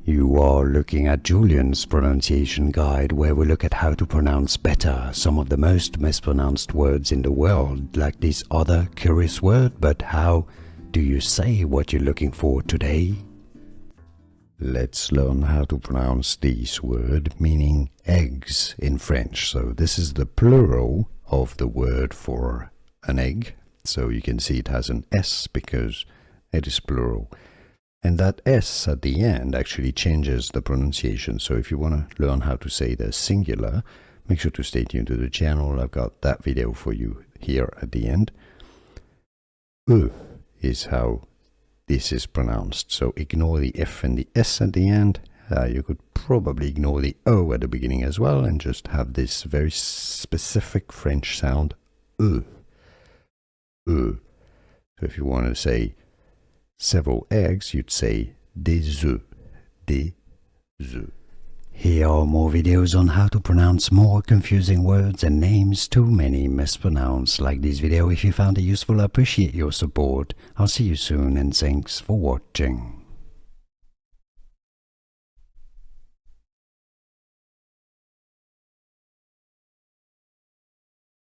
You are looking at Julian's pronunciation guide, where we look at how to pronounce better some of the most mispronounced words in the world, like this other curious word. But how do you say what you're looking for today? Let's learn how to pronounce this word, meaning eggs in French. So this is the plural of the word for an egg. So you can see it has an S because it is plural. And that S at the end actually changes the pronunciation. So if you want to learn how to say the singular, make sure to stay tuned to the channel. I've got that video for you here at the end. Is how this is pronounced. So ignore the F and the S at the end. You could probably ignore the O at the beginning as well and just have this very specific French sound, So if you want to say several eggs, you'd say des œufs, des œufs. Here are more videos on how to pronounce more confusing words and names too many mispronounced. Like this video if you found it useful. I appreciate your support. I'll see you soon and thanks for watching.